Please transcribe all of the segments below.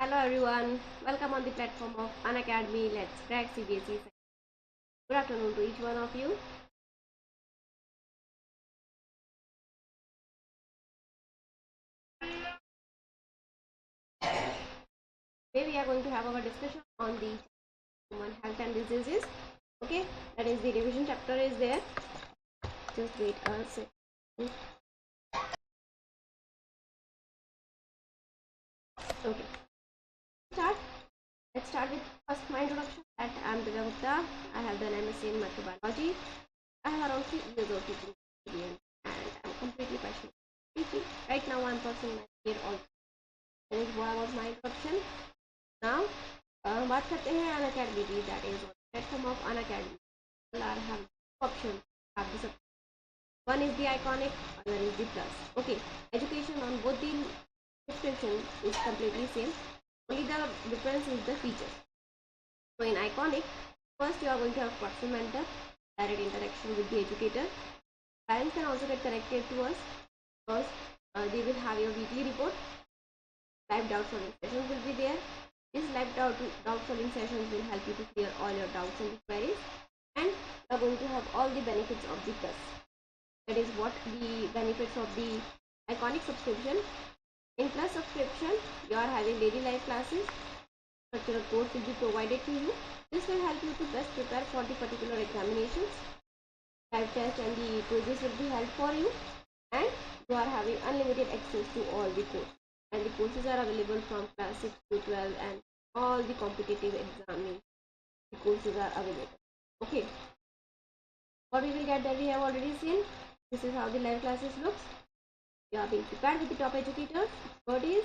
Hello everyone, welcome on the platform of Unacademy. Let's crack CBSE. Good afternoon to each one of you. Today we are going to have our discussion on the human health and diseases. Okay, that is the revision chapter is there. Just wait a second. Okay, start. Let's start with first my introduction. That I am Divya Gupta. I have done MSc in microbiology. I have around 3 years of teaching experience and I am completely passionate about teaching. Right now I am pursuing my career also. That is what was my introduction. Now बात करते हैं Unacademy की. That is on the platform of Unacademy. People are having two options. Have the one is the iconic, other is the plus. Okay, education on both the subscription is completely same. Only the difference is the features. So in iconic, first you are going to have personal mentor, direct interaction with the educator. Parents can also get connected to us because they will have your weekly report. Live doubt solving sessions will be there. These live doubt solving sessions will help you to clear all your doubts and queries, and you are going to have all the benefits of the plus. That is what the benefits of the iconic subscription. In plus subscription, you are having daily life classes. Structured course will be provided to you. This will help you to best prepare for the particular examinations. Live test and the quizzes will be held for you, and you are having unlimited access to all the courses. And the courses are available from class 6 to 12 and all the competitive exams. The courses are available. Okay. What we will get that we have already seen. This is how the live classes looks. You are being prepared with the top educators, expertise.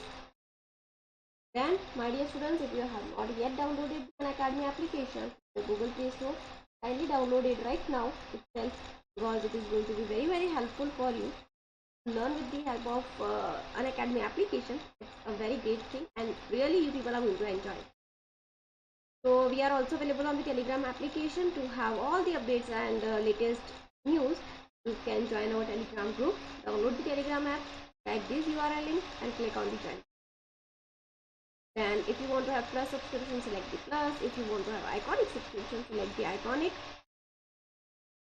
Then, my dear students, if you have not yet downloaded the Unacademy application, the Google Play Store, kindly download it right now itself because it is going to be very helpful for you to learn with the help of Unacademy application. It's a very great thing and really you people are going to enjoy it. So we are also available on the Telegram application to have all the updates and latest news. You can join our Telegram group, download the Telegram app, type this URL link and click on the join. Then if you want to have plus subscription, select the plus. If you want to have iconic subscription, select the iconic.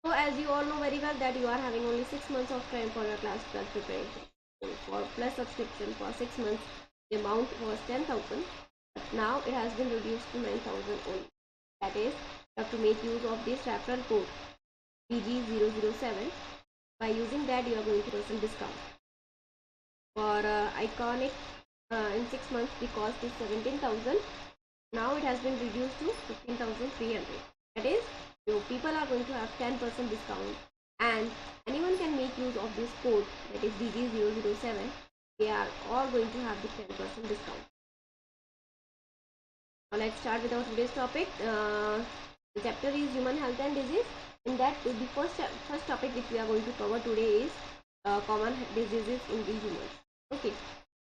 So as you all know very well that you are having only 6 months of time for your class 12 preparation. So for plus subscription for 6 months, the amount was 10,000. But now it has been reduced to 9,000 only. That is, you have to make use of this referral code PG007. By using that, you are going to get some discount. For iconic, in 6 months, the cost is 17,000. Now it has been reduced to 15,300. That is, your people are going to have 10% discount, and anyone can make use of this code, that is DG007. They are all going to have the 10% discount. Now let's start with our today's topic. The chapter is human health and disease. In that, the first topic which we are going to cover today is common diseases in the humans. Okay,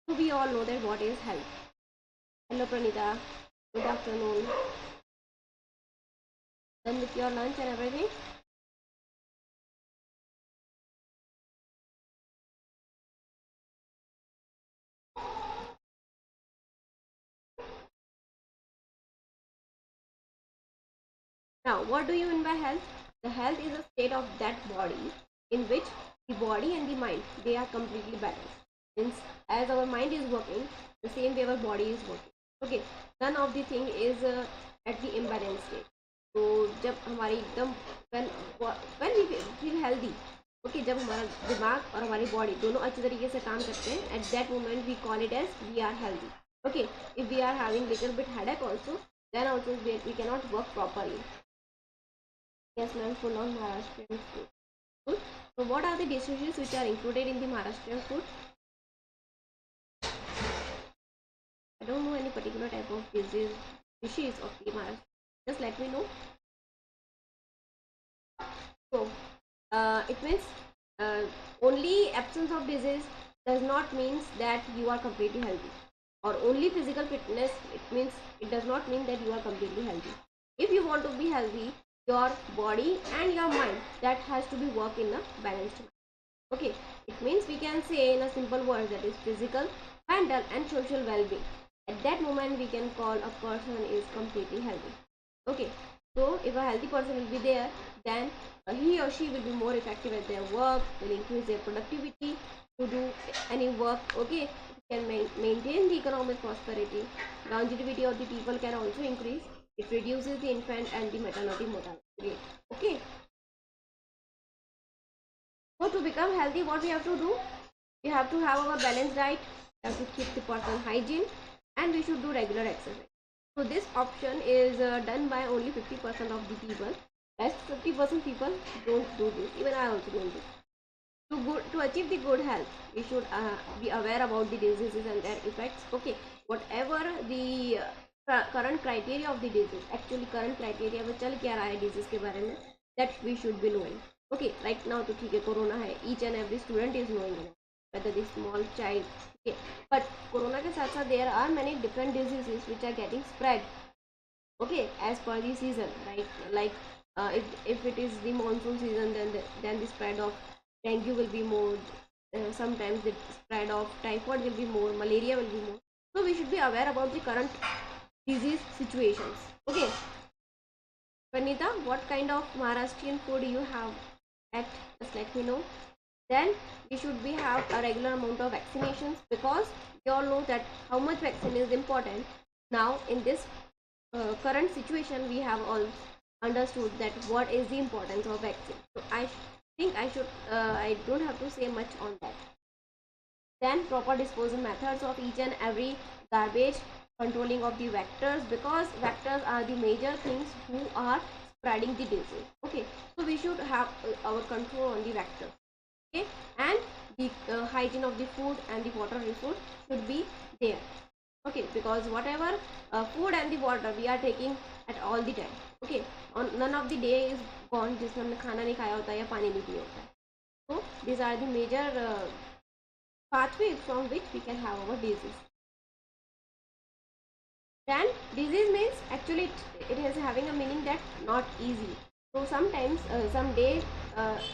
so we all know that what is health. Hello Pranita, good afternoon. Done with your lunch and everything? Now, what do you mean by health? The health is a state of that body in which the body and the mind, they are completely balanced. Means as our mind is working, the same way our body is working. Okay, none of the thing is at the imbalanced state. तो जब हमारी एकदम when we feel healthy, okay, जब हमारा दिमाग और हमारी body दोनों अच्छे तरीके से काम करते हैं, at that moment we call it as we are healthy. Okay, if we are having little bit headache also, then also we cannot work properly. Yes, ma'am, full on Maharashtrian food. Good. So what are the dishes which are included in the Maharashtrian food? I don't know any particular type of dishes of the Maharashtra. Just let me know. So it means only absence of disease does not means that you are completely healthy, or only physical fitness, it does not mean that you are completely healthy. If you want to be healthy, your body and your mind, that has to be work in a balanced manner. Okay, it means we can say in a simple word that is physical, mental and social well-being. At that moment we can call a person is completely healthy. Okay, so if a healthy person will be there, then he or she will be more effective at their work, will increase their productivity to do any work. Okay, can maintain the economic prosperity, longevity of the people can also increase. It reduces the infant and the maternity mortality rate. Okay, so to become healthy, what we have to do? We have to have our balanced diet, we have to keep the personal hygiene, and we should do regular exercise. So this option is done by only 50% of the people. Rest 50% people don't do this. Even I also don't do. To achieve the good health, we should be aware about the diseases and their effects. Okay, whatever the current criteria of the disease, actually current criteria में चल क्या रहा है disease के बारे में, that we should be knowing. Okay, right now तो ठीक है कोरोना है, each and every student is knowing it, whether the small child. Okay, but corona के साथ साथ there are many different diseases which are getting spread. Okay, as per the season, right? Like if it is the monsoon season, then the spread of dengue will be more. Sometimes the spread of typhoid will be more, malaria will be more. So we should be aware about the current disease situations. Okay, Vanita, what kind of Maharashtrian food you have at? Just let me know. Then we should be have a regular amount of vaccinations, because we all know that how much vaccine is important. Now in this current situation, we have all understood that what is the importance of vaccine. So I think I don't have to say much on that. Then proper disposal methods of each and every garbage, controlling of the vectors, because vectors are the major things who are spreading the disease. Okay, so we should have our control on the vectors. Okay, and the hygiene of the food and the water resource should be there. Okay, because whatever food and the water we are taking at all the time. Okay, on none of the day is gone जिसमें हमने खाना नहीं खाया होता है या पानी नहीं पिया होता है. So these are the major pathways from which we can have our disease. Then disease means actually it is having a meaning that not easy. So sometimes some day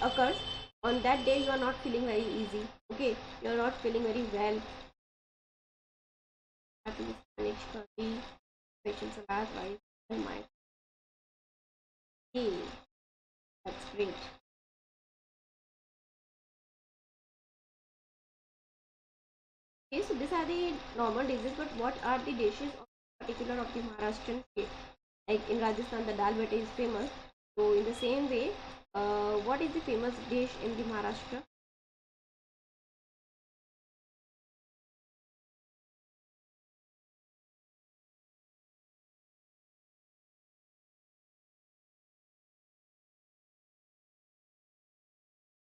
occurs, on that day you are not feeling very easy. Okay, you are not feeling very well. Have to manage the patient's salad rice and my tea. That's great. Okay, so these are the normal dishes, but what are the dishes of particular of the Maharashtrian state? Like in Rajasthan, the dal bati is famous. So in the same way, what is the famous dish in the Maharashtra?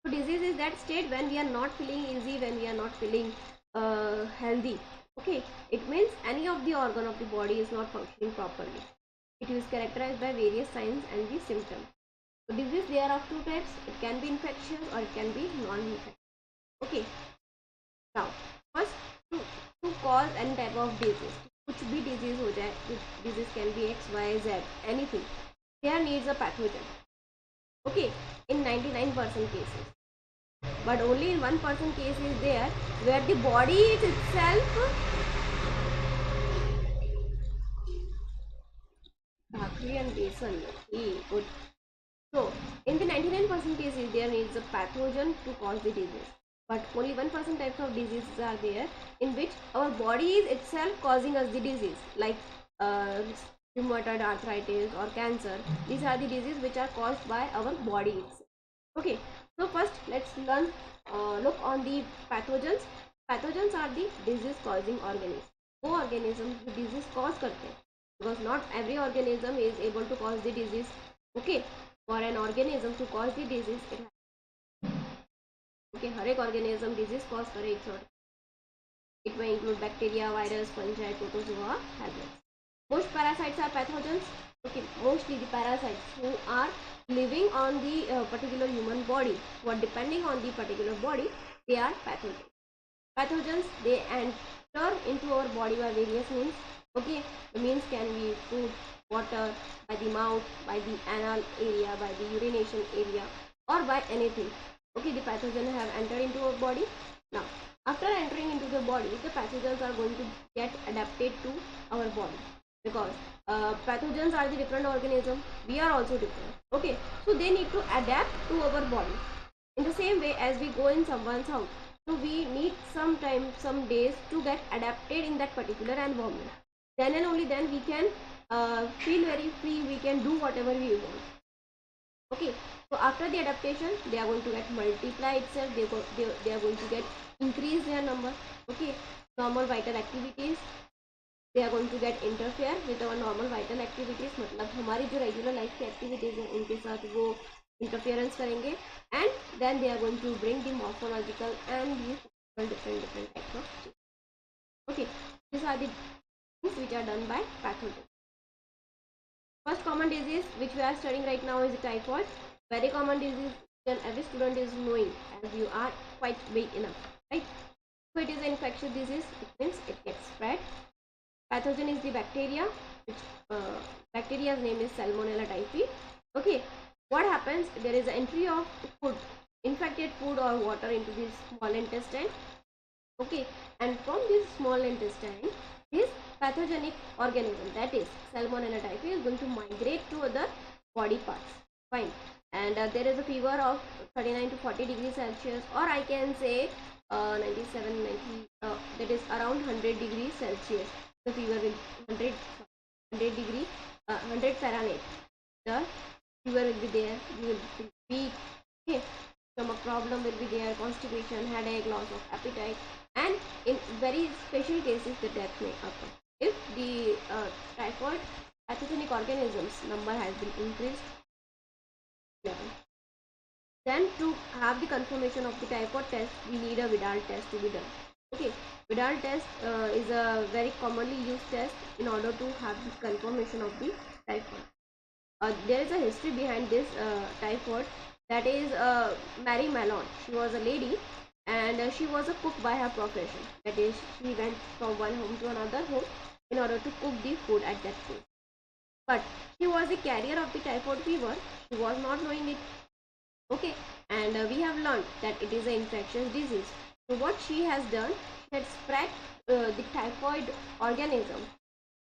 So disease is that state when we are not feeling easy, when we are not feeling healthy. Okay, it means any of the organ of the body is not functioning properly. It is characterized by various signs and the symptoms. So disease there are two types. It can be infectious or it can be non-infectious. Okay. Now, first to cause any type of disease, कुछ भी disease हो जाए, disease can be X, Y, Z, anything. There needs a pathogen. Okay, in 99% cases. But only in 1% case is there where the body is itself bhakri and besan. Okay, good. So in the 99% cases there needs a pathogen to cause the disease. But only 1% types of diseases are there in which our body is itself causing us the disease, like rheumatoid arthritis or cancer. These are the diseases which are caused by our body itself. Okay, so first let's look on the pathogens. Pathogens are the disease causing organisms. वो organism जो disease cause करते हैं, because not every organism is able to cause the disease. Okay, for an organism to cause the disease, it has, okay, हर एक organism disease cause करे एक sort. It may include bacteria, virus, fungi, protozoa, habits. Most parasites are pathogens. Okay, mostly the parasites who are living on the particular human body, or depending on the particular body, they are pathogens. Pathogens, they enter into our body by various means. Okay, the means can be food, water, by the mouth, by the anal area, by the urination area, or by anything. Okay, the pathogen have entered into our body. Now After entering into the body, the pathogens are going to get adapted to our body, because pathogens are the different organism. We are also different. Okay, so they need to adapt to our body. In the same way as we go in someone's house, so we need some time, some days to get adapted in that particular environment. Then and only then we can feel very free. We can do whatever we want. Okay, so after the adaptation, they are going to get multiply itself. They are going to get increase their number. Okay, normal vital activities, they are going to get interfere with our normal vital activities. मतलब हमारी जो regular life की activities हैं उनके साथ वो interference करेंगे, and then they are going to bring the morphological and the different types of change. Okay, these are the things which are done by pathogens. First common disease which we are studying right now is typhoid. Very common disease that every student is knowing, as you are quite big enough, right? So it is an infectious disease. It means it gets spread. Pathogen is the bacteria, which bacteria's name is Salmonella typhi. Okay, what happens? There is an entry of food, infected food or water into the small intestine. Okay, and from this small intestine, this pathogenic organism, that is Salmonella typhi, is going to migrate to other body parts. Fine, and there is a fever of 39 to 40 degrees Celsius, or I can say 97, 90, that is around 100 degrees Celsius. The fever will 100 degree 100 Fahrenheit. The fever will be there. You will feel weak. Okay, stomach problem will be there. Constipation, headache, loss of appetite, and in very special cases, the death may occur if the typhoid pathogenic organisms number has been increased. Then to have the confirmation of the typhoid test, we need a Vidal test to be done. Okay, Vidal test is a very commonly used test in order to have the confirmation of the typhoid. There is a history behind this typhoid. That is Mary Malone. She was a lady, and she was a cook by her profession. That is, she went from one home to another home in order to cook the food at that place. But she was the carrier of the typhoid fever. She was not knowing it. Okay, and we have learned that it is an infectious disease. So what she has done, she had spread the typhoid organism,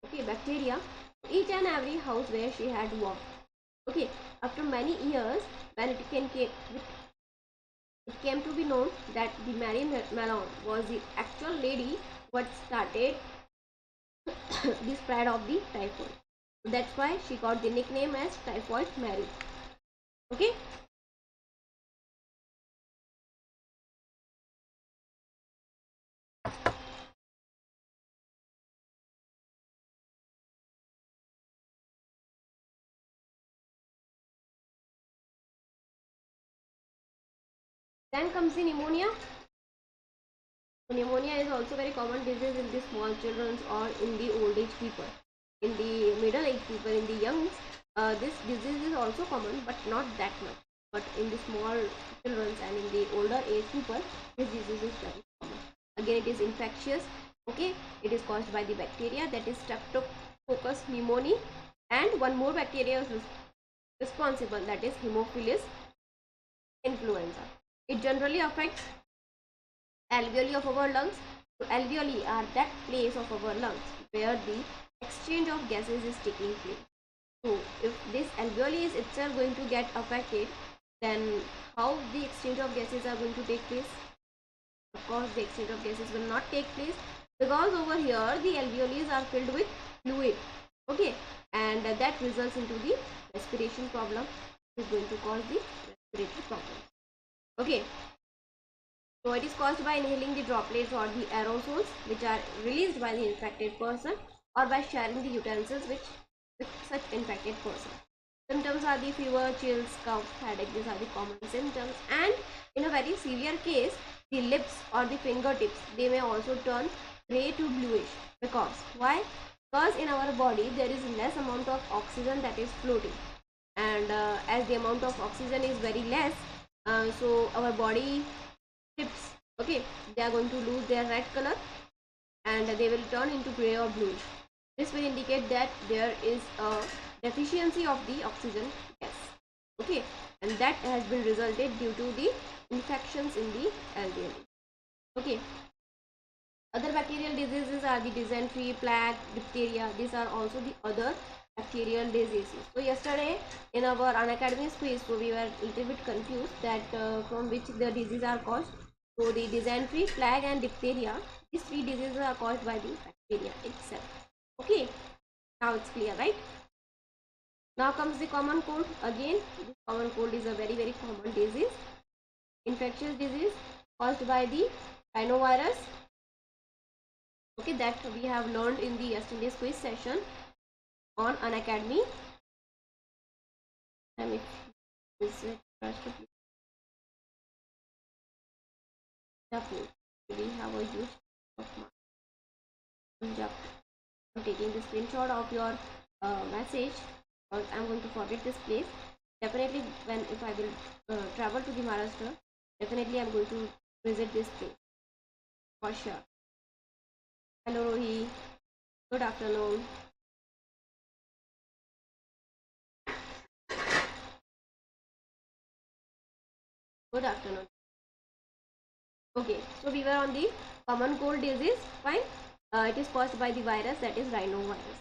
okay, bacteria, to each and every house where she had walked. Okay, after many years, when it came to be known that the Mary Malone was the actual lady what started the spread of the typhoid. That's why she got the nickname as Typhoid Mary. Okay. Then comes the pneumonia. Pneumonia is also very common disease in the small children or in the old age people. In the middle age people, in the young, this disease is also common, but not that much. But in the small children and in the older age people, this disease is very common. Again, it is infectious. Okay, it is caused by the bacteria, that is Streptococcus pneumoniae, and one more bacteria is responsible, that is Haemophilus influenza. It generally affects alveoli of our lungs. So alveoli are that place of our lungs where the exchange of gases is taking place. So if this alveoli is itself going to get affected, then how the exchange of gases are going to take place? Of course, the exchange of gases will not take place, because over here the alveoli are filled with fluid. Okay, and that results into the respiration problem. It is going to cause the respiratory problem. Okay, so it is caused by inhaling the droplets or the aerosols which are released by the infected person, or by sharing the utensils with such infected person. Symptoms are the fever, chills, cough, headache. These are the common symptoms, and in a very severe case, the lips or the fingertips, they may also turn grey to bluish. Because why? Because in our body there is less amount of oxygen that is floating, and as the amount of oxygen is very less, so our body tips, okay, they are going to lose their red color and they will turn into grey or bluish. This will indicate that there is a deficiency of the oxygen gas. Okay, and that has been resulted due to the infections in the alveoli. Okay, Other bacterial diseases are the dysentery, plague, diphtheria. These are also the other bacterial diseases. So yesterday in our Unacademy quiz, so we were a little bit confused that from which the diseases are caused. So the dysentery, plague and diphtheria, these three diseases are caused by the bacteria itself. Okay, now it's clear, right? Now comes the common cold. Again, this common cold is a very common disease, infectious disease caused by the rhinovirus. Okay, that we have learned in the yesterday's quiz session on Unacademy. And if this we have a huge I'm taking the screenshot of your message, because I'm going to forget this place. Definitely, when if I will travel to the Maharashtra, definitely I'm going to visit this place for sure. Hello Rohi, good afternoon. Good afternoon. Okay, so we were on the common cold disease. Fine. It is caused by the virus, that is rhinovirus.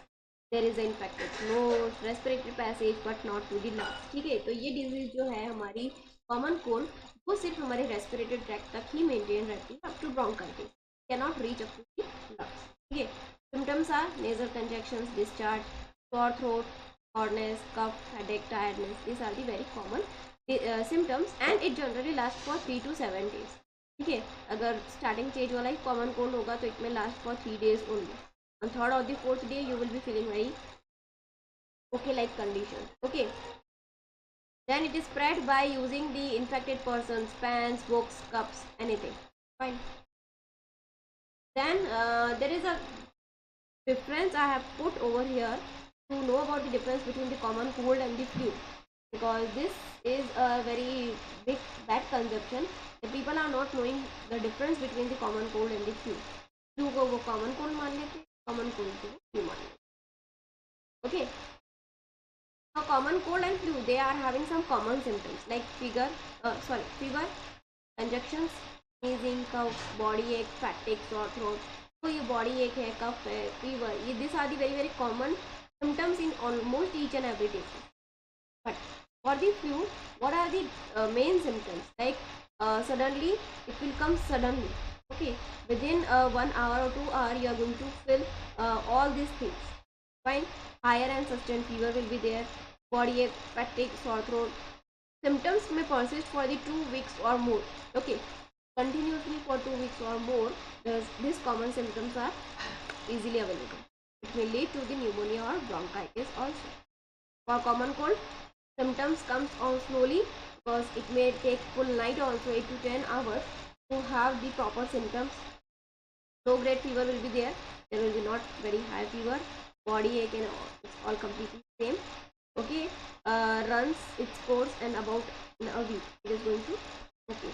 There is infected nose, respiratory passage, but not to the lungs. ठीक है, तो ये disease जो है हमारी common cold, वो सिर्फ हमारे रेस्पिरेटरी ट्रैक्ट तक ही मेंटेन रहती है, up to bronchitis, cannot reach up to the lungs. ठीक है. Symptoms are nasal congestions, discharge, sore throat, hardness, cough, headache, tiredness. These are the very common symptoms, and it generally lasts for 3 to 7 days. ठीक है. अगर starting stage वाला ही common cold होगा तो it में last for 3 days only. On third or the fourth day you will be feeling very okay like condition. Okay, then it is spread by using the infected persons, pans, books, cups, anything. Fine. Then there is a difference I have put over here to know about the difference between the common cold and the flu, because this is a very big bad conception. The people are not knowing the difference between the common cold and the flu. Flu को वो common cold मान लेते, common cold को flu मान लेते. Okay. So common cold and flu, they are having some common symptoms like fever, conjunctions, sneezing, cough, body ache, fatigue, sore throat. तो ये body ache है, cough है, fever, ये these are the very common symptoms in almost each and every disease. But for the flu, what are the main symptoms? Like suddenly, it will come suddenly. Okay, within 1 hour or 2 hours, you are going to feel all these things. Fine. Higher and sustained fever will be there. Body ache, fatigue, sore throat. Symptoms may persist for the 2 weeks or more. Okay, continuously for 2 weeks or more, these common symptoms are easily available. It may lead to the pneumonia or bronchitis also. For common cold, symptoms comes on slowly, because it may take full night also, 8 to 10 hours to have the proper symptoms. Low grade fever will be there. There will be not very high fever. Body ache and all, it's all completely same. Okay, runs its course and about in a week it is going to okay,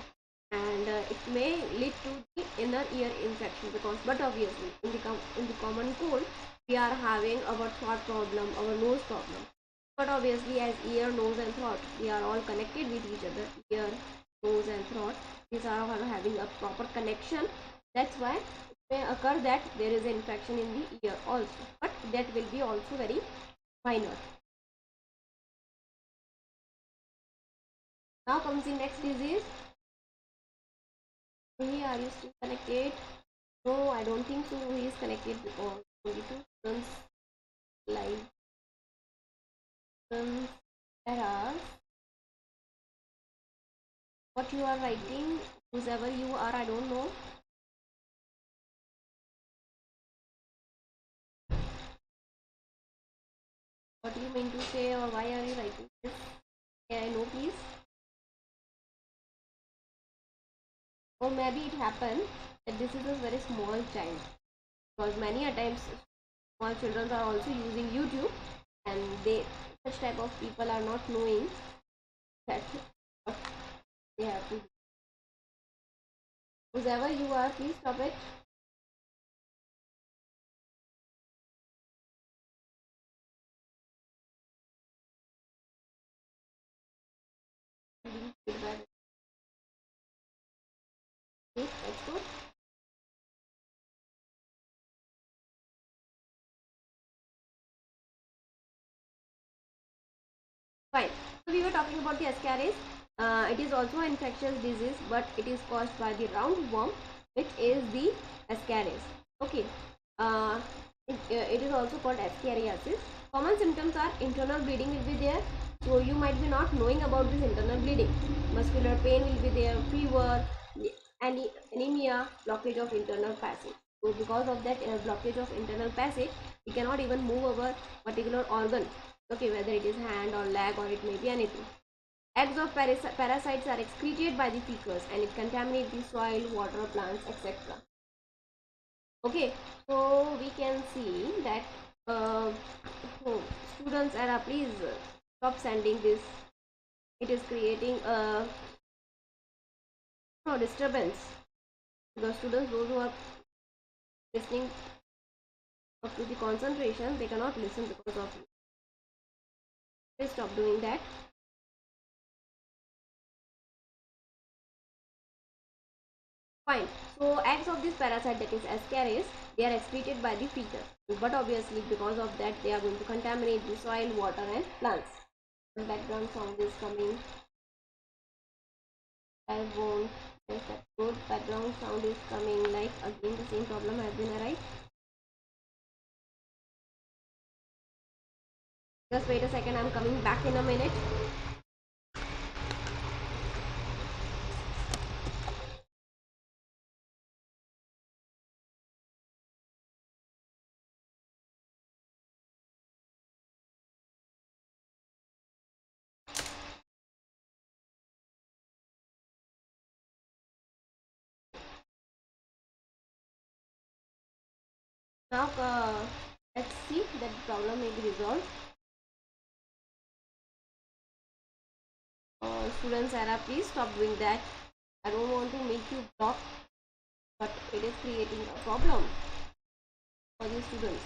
and it may lead to the inner ear infection, because but obviously in the common cold we are having our throat problem, our nose problem, but obviously as ear, nose and throat, we are all connected with each other. Ear, nose and throat, these are all having a proper connection. That's why it may occur that there is an infection in the ear also, but that will be also very minor. Now comes the next disease. Hey, are you still connected? No, I don't think so. He is connected because only two students live. There are what you are writing, whoever you are, I don't know. What do you mean to say, or why are you writing this? Can I know, please? Or maybe it happened that this is a very small child, because many a times small children are also using YouTube, and they such type of people are not knowing that what they have to do. Whoever you are, please stop it. Feedback. Let's go. Fine. So we were talking about the ascaris. It is also an infectious disease, but it is caused by the roundworm, which is the ascaris. Okay. Uh, it is also called ascariasis. Common symptoms are internal bleeding will be there. So you might be not knowing about this internal bleeding. Muscular pain will be there, fever, anemia, blockage of internal passage. So because of that blockage of internal passage, we cannot even move our particular organ. Okay, whether it is hand or leg or it may be anything. Eggs of parasites are excreted by the feces and it contaminates the soil, water, plants, etc. Okay, so we can see that oh, students are please stop sending this. It is creating a disturbance. The students, those who are listening up to the concentration, they cannot listen because of you. Please stop doing that. Fine. So eggs of this parasite, that is ascaris, they are excreted by the fetus. But obviously because of that they are going to contaminate the soil, water and plants. The background sound is coming. I won't. Yes, that's good. Background sound is coming, like again the same problem has been arise. Just wait a second, I'm coming back in a minute. Now let's see that the problem may be resolved. Students, Sarah, please stop doing that. I don't want to make you block, but it is creating a problem for the students.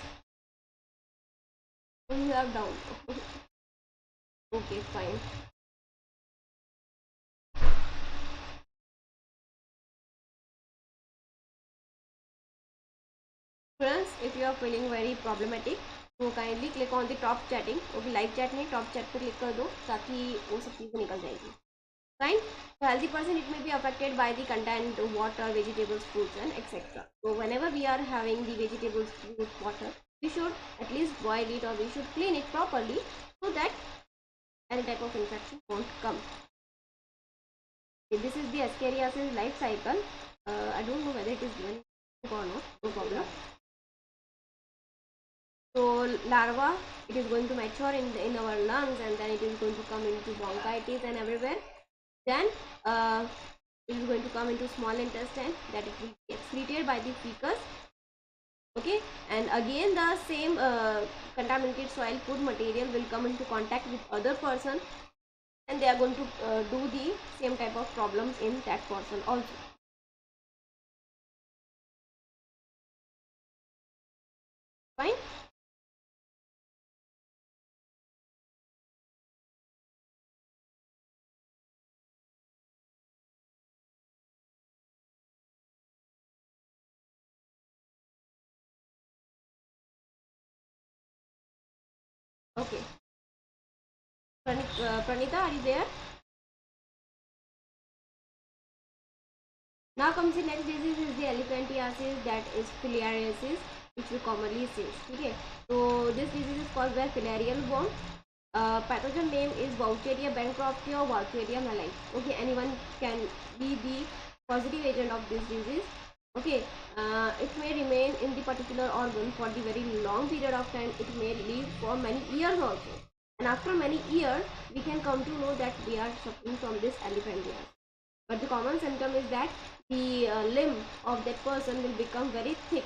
So you have down. Okay, fine. Students, if you are feeling very problematic, तो kindly click on the top chatting. Okay, live chat में top chat पे click कर दो ताकि वो सब चीज़ें निकल जाएगी. Fine. So healthy person, it may be affected by the content water, vegetables, fruits and etc. So whenever we are having the vegetables, fruit, water, we should at least boil it or we should clean it properly so that any type of infection won't come. Okay, this is the ascariasis life cycle. I don't know whether it is given or not. No problem. So larva, it is going to mature in our lungs and then it is going to come into bronchitis and everywhere. Then it is going to come into small intestine, that it will be excreted by the fecus. Okay, and again the same contaminated soil food material will come into contact with other person and they are going to do the same type of problems in that person also. Fine. Okay, Pranita, are you there? Now comes the next disease is the elephantiasis, that is filariasis, which we commonly see. Okay, so this disease is caused by filarial worm. Pathogen name is Vaucheria bancrofti or Vaucheria malai. Okay, anyone can be the positive agent of this disease. Okay, it may remain in the particular organ for the very long period of time. It may live for many years also. And after many years, we can come to know that we are suffering from this elephantiasis. But the common symptom is that the limb of that person will become very thick.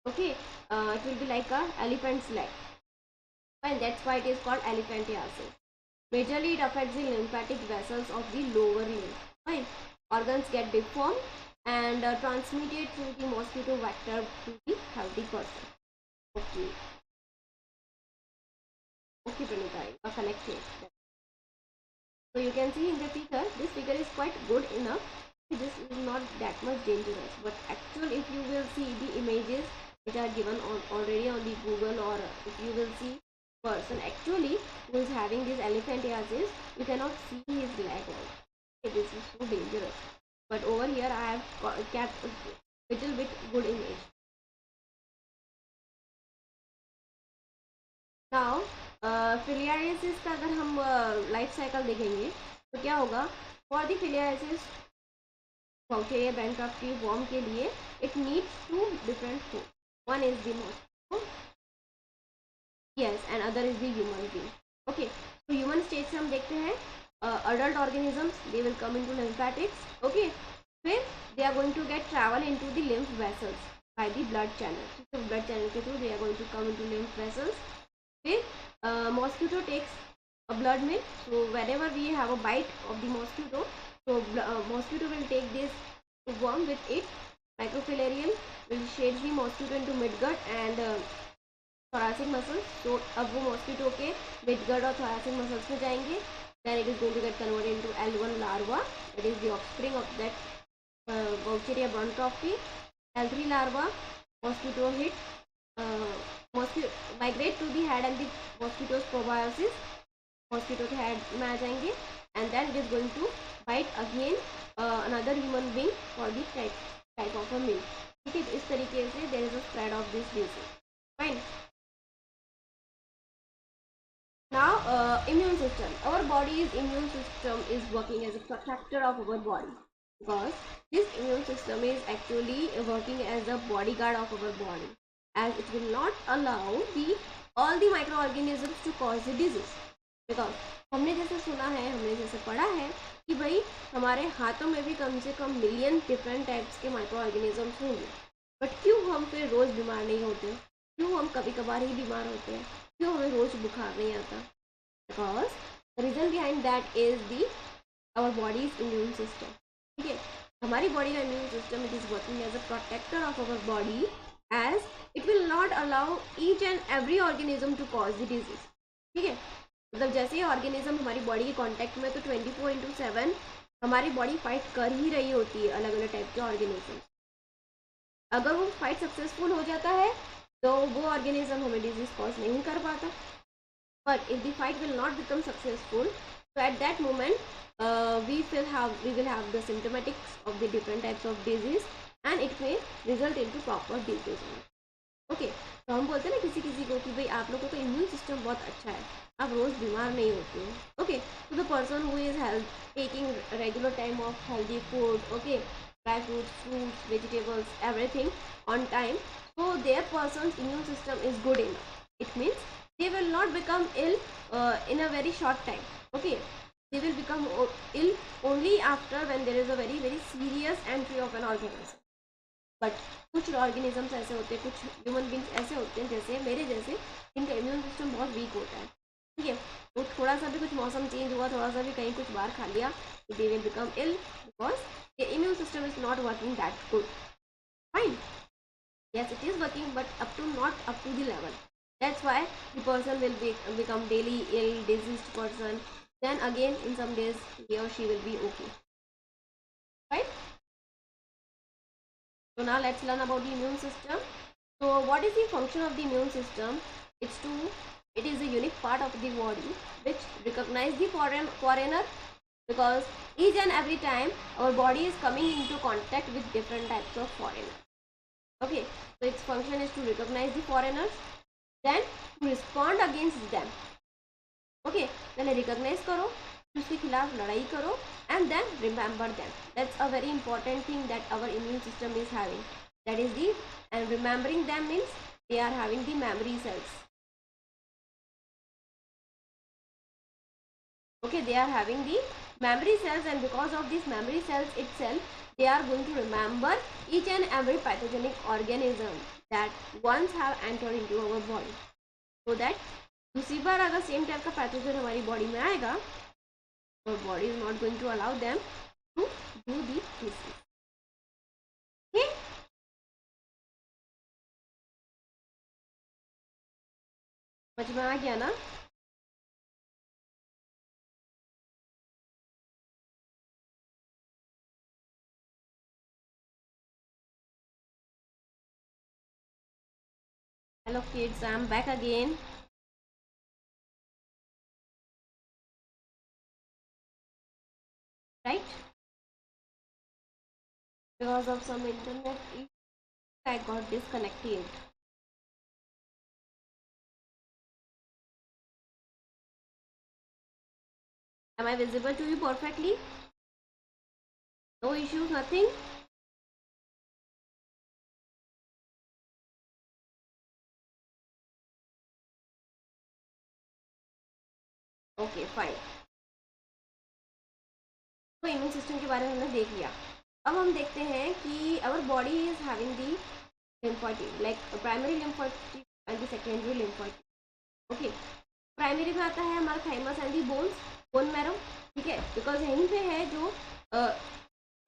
Okay, it will be like a elephant's leg, and that's why it is called elephantiasis. Majorly it affects the lymphatic vessels of the lower limb. Fine. Organs get deformed and transmitted through the mosquito vector to the healthy person. Okay. Okay, Pranita, you are connected. So you can see in the figure, this figure is quite good enough. This is not that much dangerous, but actually if you will see the images which are given already on the Google, or if you will see person actually who is having this elephantiasis, you cannot see his leg also. Okay, this is so dangerous. But over here I have kept a little bit good image. Now filariasis का अगर हम life cycle देखेंगे तो क्या होगा for the filariasis bacteria Bancroft की form के लिए it needs two different food one is the mosquito yes and other is the human being okay तो ह्यूमन स्टेज से हम देखते हैं adult organisms they will come into lymphatics okay फिर they are going to get travel into the lymph vessels by the blood channel so blood channel के through they are going to come into lymph vessels फिर mosquito takes a blood meal so whenever we have a bite of the mosquito so mosquito will take this worm with it microfilarium will shade the mosquito into midgut and thoracic muscles so अब वो mosquito के midgut और thoracic muscles में जाएंगे then it is going to get converted into L1 larva that is the offspring of that Bacteria bronchophy. L3 larva mosquito hit mosquito migrate to the head and the mosquitoes probiosis mosquito के head में आ जाएंगे and then it is going to bite again another human being for the type of a meal ठीक है इस तरीके से there is a spread of this disease fine. Now, immune system. Our body's immune system is working as a protector of our body because this immune system is actually working as a bodyguard of our body, as it will not allow all the microorganisms to cause the disease. Because हमने जैसे सुना है हमने जैसे पढ़ा है कि भाई हमारे हाथों में भी कम से कम मिलियन डिफरेंट टाइप्स के माइक्रो ऑर्गेनिजम्स होंगे बट क्यों हम फिर रोज़ बीमार नहीं होते क्यों हम कभी कभार ही बीमार होते हैं क्यों हमें रोज़ बुखार नहीं आता because the reason behind that is the our body's immune system ठीक है हमारी बॉडी का immune system it is working as a protector of our body as it will not allow each and every organism to cause the disease ठीक है मतलब जैसे ही organism हमारी body के कांटेक्ट में तो 24/7 हमारी बॉडी फाइट कर ही रही होती है अलग अलग टाइप के ऑर्गेनिज्म अगर वो फाइट सक्सेसफुल हो जाता है तो वो ऑर्गेनिज्म हमें डिजीज कॉज नहीं कर पाता but if the fight will not become successful so at that moment we will have the symptomatics of the different types of disease and it may result into proper disease okay तो हम बोलते हैं ना किसी किसी को कि भाई आप लोगों का इम्यून सिस्टम बहुत अच्छा है आप रोज़ बीमार नहीं होते हो ओके तो the person who is health taking regular time of healthy food okay dry fruits vegetables everything on time so their person's immune system is good enough it means they will not become ill in a very short time okay they will become ill only after when there is a very serious entry of an organism but कुछ organisms ऐसे होते हैं कुछ human beings ऐसे होते हैं जैसे मेरे जैसे जिनका इम्यून सिस्टम बहुत वीक होता है ठीक है तो थोड़ा सा भी कुछ मौसम चेंज हुआ थोड़ा सा भी कहीं कुछ बाहर खा लिया तो they will become ill because the immune system is not working that good fine yes it is working but not up to the level that's why the person will become daily ill diseased person then again in some days he or she will be okay right so now let's learn about the immune system so what is the function of the immune system it is a unique part of the body which recognize the foreigner because each and every time our body is coming into contact with different types of foreigner okay so its function is to recognize the foreigners then to respond against them okay पहले recognize करो उसके खिलाफ लड़ाई करो and then remember them that's a very important thing that our immune system is having that is the and remembering them means they are having the memory cells okay they are having the memory cells and because of these memory cells itself they are going to remember each and every pathogenic organism that once have entered into our body so that दूसरी बार अगर same type का pathogen हमारी body में आएगा our body is not going to allow them to do the disease okay समझ में आ गया ना hello kids I'm back again right? Because of some internet issue, I got disconnected. Am I visible to you perfectly? No issues, nothing? Okay, fine. तो immune system के बारे में हमने देख लिया. अब हम देखते हैं कि our body is having the lymphoid like primary lymphoid and the secondary lymphoid. Okay, primary में आता है हमारा thymus and the bones, bone marrow. ठीक है, बिकॉज यहीं पे है जो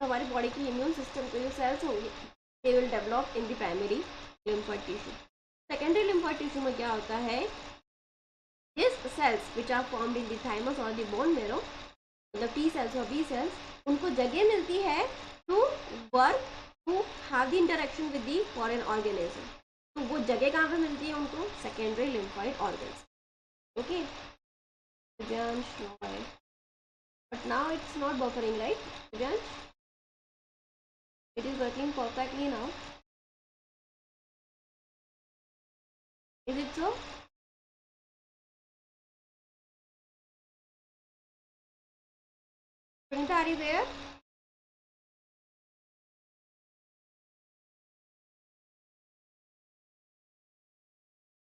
हमारी बॉडी की इम्यून सिस्टम के जो सेल्स होंगे they will develop in the primary lymphoid tissue. Secondary lymphoid tissue में क्या होता है, this cells which are formed in the thymus और द बोन मैरो, मतलब टी सेल्स और बी सेल्स, उनको जगह मिलती है to work to have the interaction with the foreign organism. तो वो जगह कहाँ पे मिलती है उनको, secondary lymphoid organs. Okay, but now it's not buffering, right? Divyansh, it is working perfectly now. Is it so? Sunita, are you there?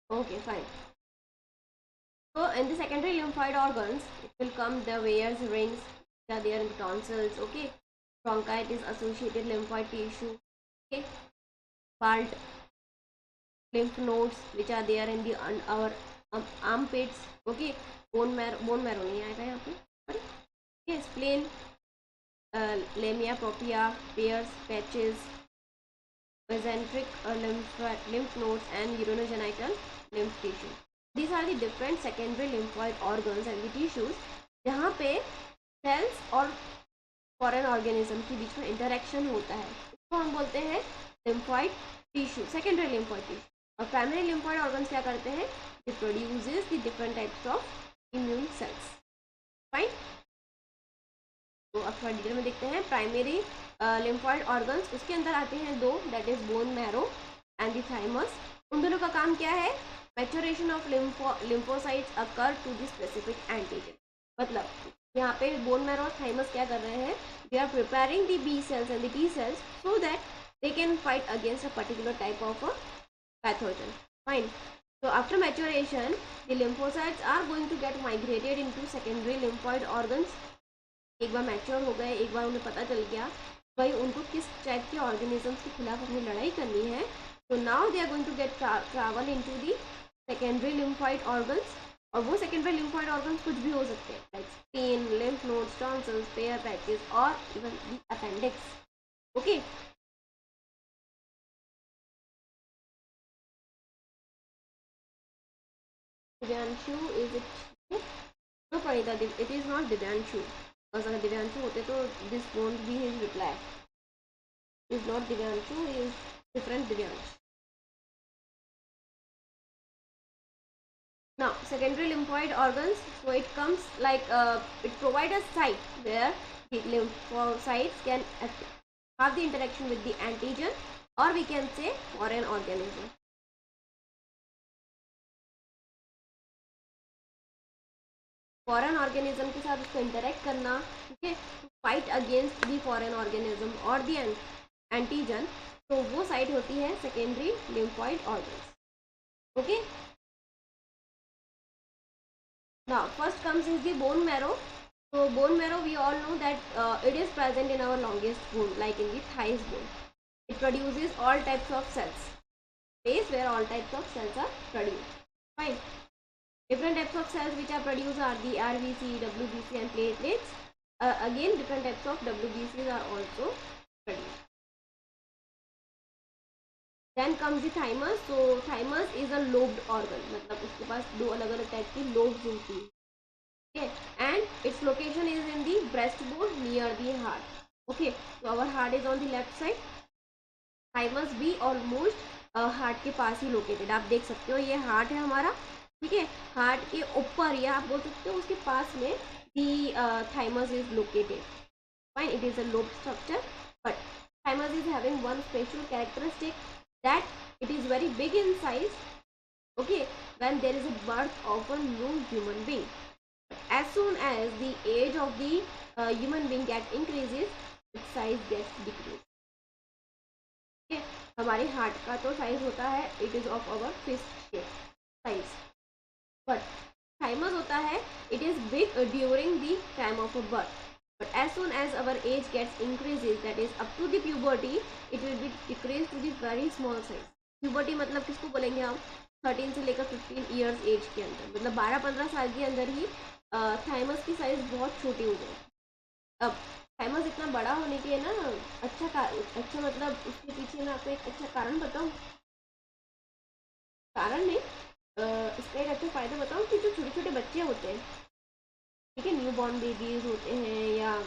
Okay, fine. So in the secondary lymphoid organs, it will come the veins, rings that are there in the tonsils. Okay, bronchitis associated lymphoid tissue. Okay, palt lymph nodes which are there in the our armpits. Okay, bone marrow नहीं आएगा यहाँ पे. Okay, spleen, lamina propria, pairs, patches, mesenteric lymph nodes and urinogenital lymph tissue. These are the different secondary lymphoid organs and the tissues जहाँ पे cells और foreign organism के बीच में interaction होता है. इसको हम बोलते हैं lymphoid tissue, secondary lymphoid tissue. और primary lymphoid organs क्या करते हैं, it produces the different types of immune cells. Fine. तो अब थोड़ा डिटेल में देखते हैं. प्राइमरी lymphoid organs, उसके अंदर आते हैं दो, that is bone marrow and the thymus. उन दोनों का काम क्या है, maturation of lymphocytes occur to the specific antigen. मतलब यहाँ पे bone marrow और thymus क्या कर रहे हैं, they are preparing the B cells and the T cells so that they can fight against a particular type of a pathogen. Fine. So after maturation, the lymphocytes are going to get migrated into secondary lymphoid organs. एक बार mature हो गए, एक बार उन्हें पता चल गया भाई उनको किस टाइप के ऑर्गेनिजम्स के खिलाफ अपनी लड़ाई करनी है, तो now they are going to get travel into the secondary lymphoid organs. और वो सेकेंडरी lymphoid organs कुछ भी हो सकते हैं, like spleen, lymph nodes, tonsils, Peyer patches और even the appendix. Okay, Divyanshu, is it no पढ़ेगा, इट इज नॉट दिव्यांशु. अगर दिव्यांशु होते तो this won't be his reply. Is not Divyanshu, is different Divyansh. Now secondary lymphoid organs, so it comes like it provides a site where the lymphocytes can have the interaction with the antigen or we can say foreign organism. Foreign organism के साथ उसको interact करना, ठीक है, fight against the foreign organism और दी antigen, तो वो site होती है secondary lymphoid organs. Okay, now first comes is the bone marrow. So bone marrow, we all know that it is present in our longest bone, like in the thighs bone. It produces all types of cells, place where all types of cells are produced. Fine. Different types of cells which are produced are the RBC, WBC and platelets. Again different types of WBCs are also produced. Then comes the thymus. So thymus is a lobed organ, मतलब उसके पास दो अलग अलग type की lobes होती है. Okay, and its location is in the breastbone near the heart. Okay, so our heart is on the left side. Thymus भी almost heart के पास ही लोकेटेड. आप देख सकते हो ये हार्ट है हमारा, ठीक है, हार्ट के ऊपर या आप बोल सकते हो उसके पास में the thymus is located. Fine, it is a lobe structure, but thymus is having one special characteristic, that it is very big in size. Okay, when there is a birth of a new human being, as soon as the age of the human being get increases, its size gets decreased. Okay, हमारे heart का तो size होता है, it is of our fist shape size, but thymus होता है, it is big during the time of a birth, but as soon as our age gets increases, that is up to the puberty, it will be decreased to the very small size. puberty मतलब किसको बोलेंगे हम, 13 से लेकर 15 years as के अंदर, मतलब 12-15 साल के अंदर ही थाइमस की साइज बहुत छोटी हो जाएगी. अब थाइमस इतना बड़ा होने के ना अच्छा मतलब उसके पीछे ना आपको एक अच्छा कारण बताऊं, कारण नहीं, इसका एक अच्छा फायदा बताऊं कि जो छोटे छोटे बच्चे होते हैं, ठीक है, न्यू बॉर्न बेबीज होते हैं या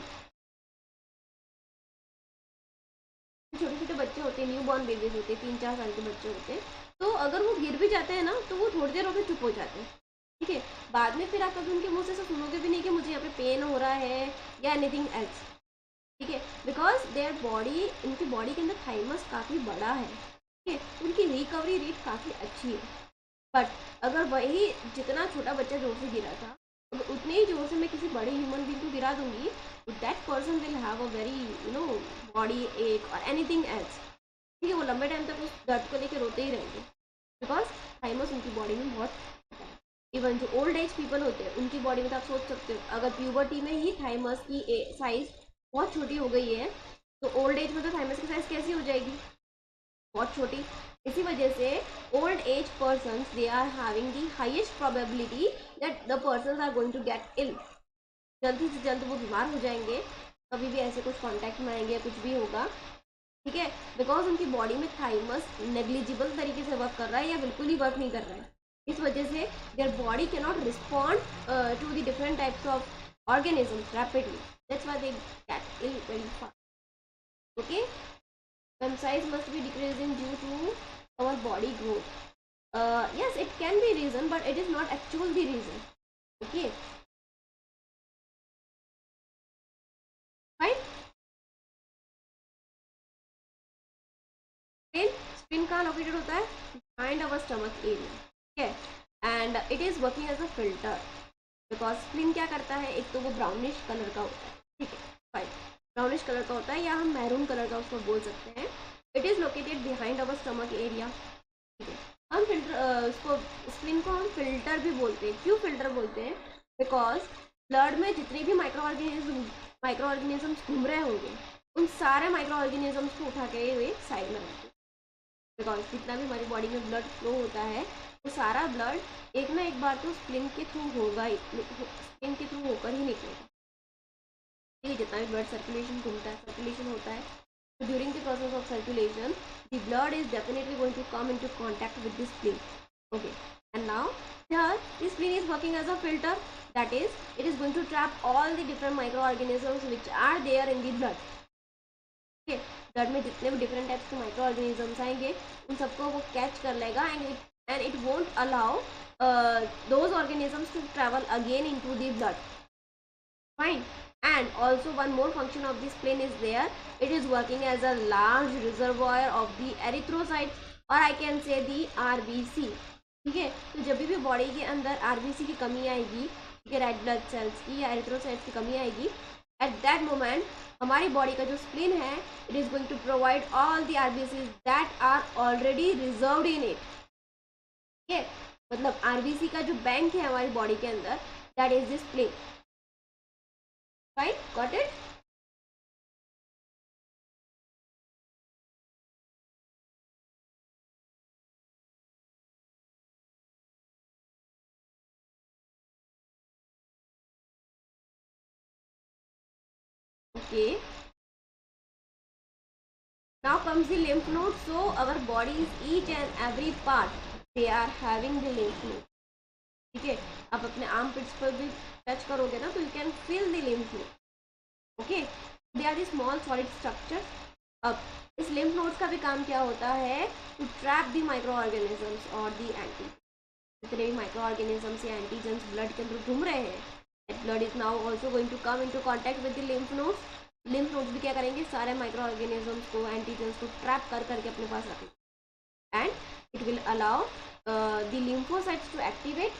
छोटे छोटे बच्चे होते हैं, न्यू बॉर्न बेबीज होते हैं, 3-4 साल के बच्चे होते हैं, तो अगर वो गिर भी जाते हैं ना, तो वो थोड़ी देर होकर चुप हो जाते हैं. ठीक है, बाद में फिर आप कभी उनके मुंह से सुनोगे भी नहीं कि मुझे यहाँ पे पेन हो रहा है या एनीथिंग एल्स. ठीक है, बिकॉज देयर बॉडी, इनकी बॉडी के अंदर थाइमस काफ़ी बड़ा है. ठीक है, उनकी रिकवरी रेट काफ़ी अच्छी है. बट अगर वही जितना छोटा बच्चा जोर से गिरा था, तो उतने ही जोर से मैं किसी बड़े ह्यूमन बीइंग को गिरा दूंगी, that person will have a very body एक और एनीथिंग एल्स. ठीक है, वो लंबे टाइम तक उस दर्द को लेकर रोते ही रहेंगे, बिकॉज थाइमस उनकी बॉडी में बहुत. इवन जो ओल्ड एज पीपल होते हैं, उनकी बॉडी में तो आप सोच सकते हो, अगर प्यूबर्टी में ही थाइमस की साइज बहुत छोटी हो गई है, तो ओल्ड एज में तो थाइमस की साइज कैसी हो जाएगी, बहुत छोटी. इसी वजह से old age persons, they are having the highest probability that the persons are going to get ill. जल्दी से जल्द वो बीमार हो जाएंगे, कभी भी ऐसे कुछ कांटेक्ट में आएंगे, कुछ भी होगा. ठीक है, बिकॉज उनकी बॉडी में थाइमस नेग्लिजिबल तरीके से वर्क कर रहा है या बिल्कुल ही वर्क नहीं कर रहा है. इस वजह से their body can not respond to the different types of organisms rapidly. That's why they get ill very fast. Okay, when size must be decreasing due to our body growth. Yes, it can be reason, but it is not actual the reason. Okay, fine. Spleen कहाँ located होता है, behind our stomach area. ठीक है, and it is working as a filter, because spleen क्या करता है, एक तो वो brownish कलर का होता है. ठीक है, फाइन, ब्राउनिश कलर का होता है या हम मैरून कलर का उसको बोल सकते हैं. It is located behind our stomach area. ठीक है, हम फिल्टर उसको, स्प्लीन को हम फिल्टर भी बोलते हैं. क्यों फिल्टर बोलते हैं, बिकॉज ब्लड में जितने भी माइक्रो ऑर्गेनिजम्स घूम रहे होंगे, उन सारे माइक्रो ऑर्गेनिजम्स को उठा के हुए साइड में रखते हैं. बिकॉज जितना भी हमारी बॉडी में ब्लड फ्लो होता है, वो सारा ब्लड एक ना एक बार तो स्प्लीन के थ्रू होगा ही, स्प्लीन के थ्रू होकर ही निकलेगा. जितना भी ब्लड सर्कुलेशन घूमता है, सर्कुलेशन होता है, so during the process of circulation, the blood is definitely going to come into contact with the spleen. Okay, and now here the spleen is working as a filter, that is it is going to trap all the different microorganisms which are there in the blood. Okay, blood में जितने भी different types के microorganisms आएंगे, उन सबको वो catch कर लेगा, and it won't allow those organisms to travel again into the blood. Fine. And also one more function of the spleen is there, it is working as a large reservoir of the erythrocytes, or I can say the RBC. ठीक है, तो जब भी body के अंदर RBC की कमी आएगी, ठीक है, रेड ब्लड सेल्स की या एरिथ्रोसाइट्स की कमी आएगी, एट दैट मोमेंट हमारी बॉडी का जो स्प्लीन है, it is going to provide all the RBCs that are already reserved in it. ठीक है, मतलब RBC का जो बैंक है हमारी बॉडी के अंदर, that is the spleen. Right, got it? Okay, now comes the lymph nodes. So our bodies, each and every part, they are having the lymph node. ठीक है, आप अपने आर्म पिट्स पर भी टच करोगे ना, तो you can feel the lymph node. Okay, they are the small solid structures. अब इस लिम्फ नोड्स का भी काम क्या होता है, to trap the micro organisms और द एंटी, जितने भी माइक्रो ऑर्गेनिजम्स या एंटीजेंस ब्लड के अंदर घूम रहे हैं, that blood is now also going to come into contact with the lymph nodes, lymph nodes भी क्या करेंगे, सारे माइक्रो ऑर्गेनिजम्स को, एंटीजन्स को ट्रैप कर करके अपने पास रखेंगे and it will allow the lymphocytes to activate.